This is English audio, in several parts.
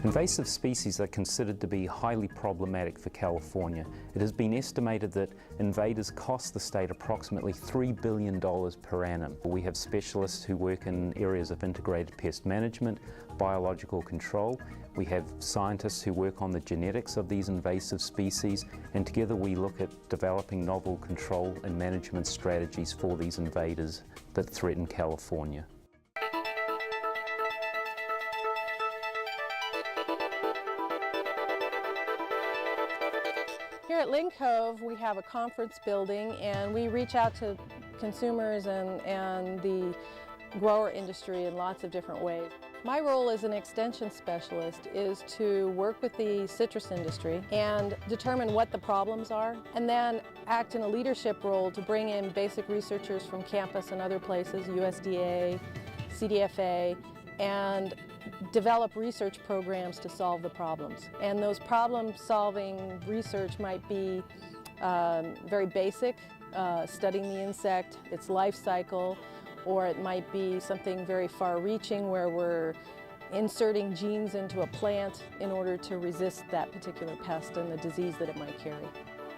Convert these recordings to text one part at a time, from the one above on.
Invasive species are considered to be highly problematic for California. It has been estimated that invaders cost the state approximately $3 billion per annum. We have specialists who work in areas of integrated pest management, biological control. We have scientists who work on the genetics of these invasive species, and together we look at developing novel control and management strategies for these invaders that threaten California. Here at Lynn Cove, we have a conference building, and we reach out to consumers and the grower industry in lots of different ways. My role as an extension specialist is to work with the citrus industry and determine what the problems are, and then act in a leadership role to bring in basic researchers from campus and other places, USDA, CDFA, and develop research programs to solve the problems. And those problem-solving research might be very basic, studying the insect, its life cycle, or it might be something very far-reaching where we're inserting genes into a plant in order to resist that particular pest and the disease that it might carry.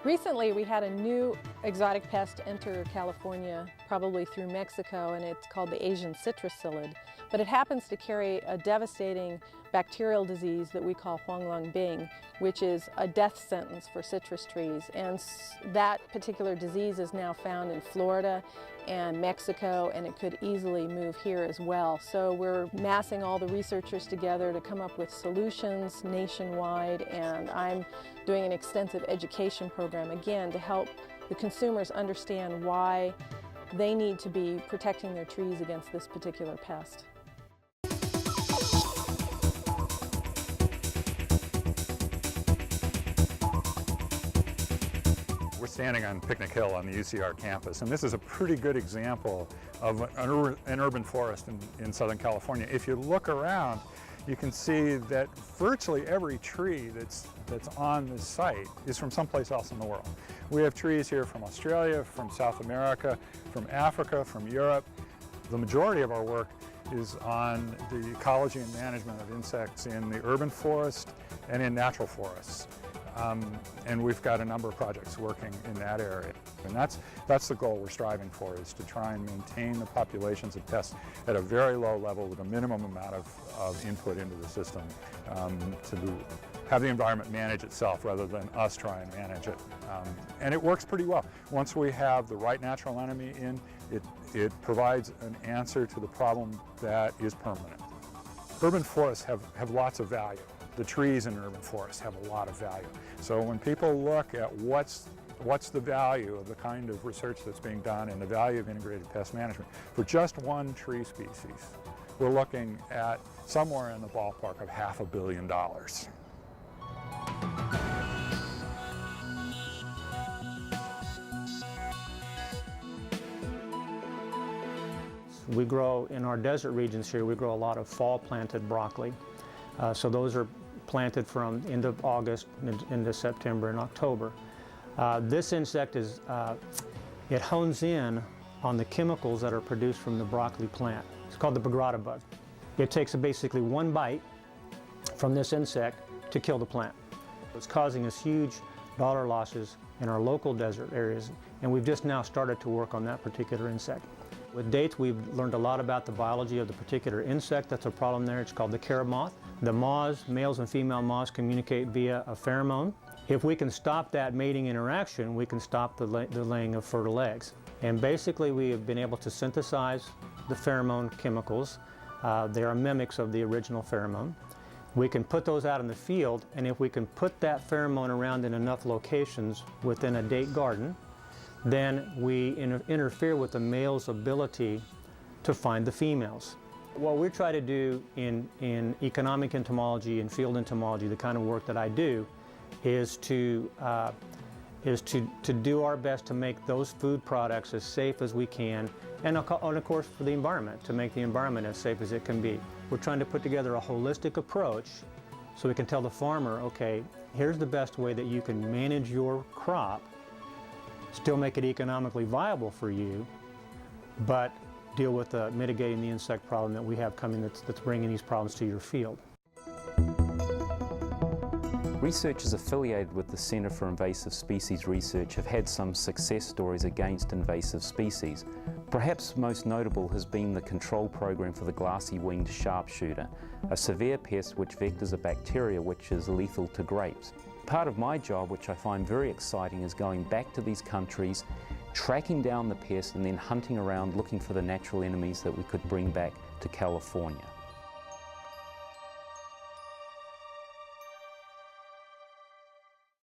Recently, we had a new exotic pest enter California, probably through Mexico, and it's called the Asian citrus psyllid. But it happens to carry a devastating bacterial disease that we call huanglongbing, which is a death sentence for citrus trees. And that particular disease is now found in Florida and Mexico, and it could easily move here as well. So we're massing all the researchers together to come up with solutions nationwide, and I'm doing an extensive education program, again, to help the consumers understand why they need to be protecting their trees against this particular pest. We're standing on Picnic Hill on the UCR campus, and this is a pretty good example of an urban forest in Southern California. If you look around, you can see that virtually every tree that's on this site is from someplace else in the world. We have trees here from Australia, from South America, from Africa, from Europe. The majority of our work is on the ecology and management of insects in the urban forest and in natural forests. And we've got a number of projects working in that area. And that's the goal we're striving for, is to try and maintain the populations of pests at a very low level with a minimum amount of input into the system, to have the environment manage itself rather than us try and manage it. And it works pretty well. Once we have the right natural enemy in, it provides an answer to the problem that is permanent. Urban forests have lots of value. The trees in urban forests have a lot of value. So when people look at what's the value of the kind of research that's being done and the value of integrated pest management for just one tree species, we're looking at somewhere in the ballpark of $500 million. We grow, in our desert regions here, we grow a lot of fall planted broccoli. So those are planted from end of August into September and October. This insect it hones in on the chemicals that are produced from the broccoli plant. It's called the bagrata bug. It takes basically one bite from this insect to kill the plant. It's causing us huge dollar losses in our local desert areas, and we've just now started to work on that particular insect. With dates, we've learned a lot about the biology of the particular insect that's a problem there. It's called the carib moth. The moths, males and female moths, communicate via a pheromone. If we can stop that mating interaction, we can stop the laying of fertile eggs. And basically, we have been able to synthesize the pheromone chemicals. They are mimics of the original pheromone. We can put those out in the field, and if we can put that pheromone around in enough locations within a date garden, then we interfere with the male's ability to find the females. What we try to do in economic entomology and field entomology, the kind of work that I do, is to do our best to make those food products as safe as we can, and of course for the environment, to make the environment as safe as it can be. We're trying to put together a holistic approach so we can tell the farmer, okay, here's the best way that you can manage your crop, still make it economically viable for you, but deal with mitigating the insect problem that we have coming that's bringing these problems to your field. Researchers affiliated with the Centre for Invasive Species Research have had some success stories against invasive species. Perhaps most notable has been the control program for the glassy-winged sharpshooter, a severe pest which vectors a bacteria which is lethal to grapes. Part of my job, which I find very exciting, is going back to these countries, tracking down the pest and then hunting around looking for the natural enemies that we could bring back to California.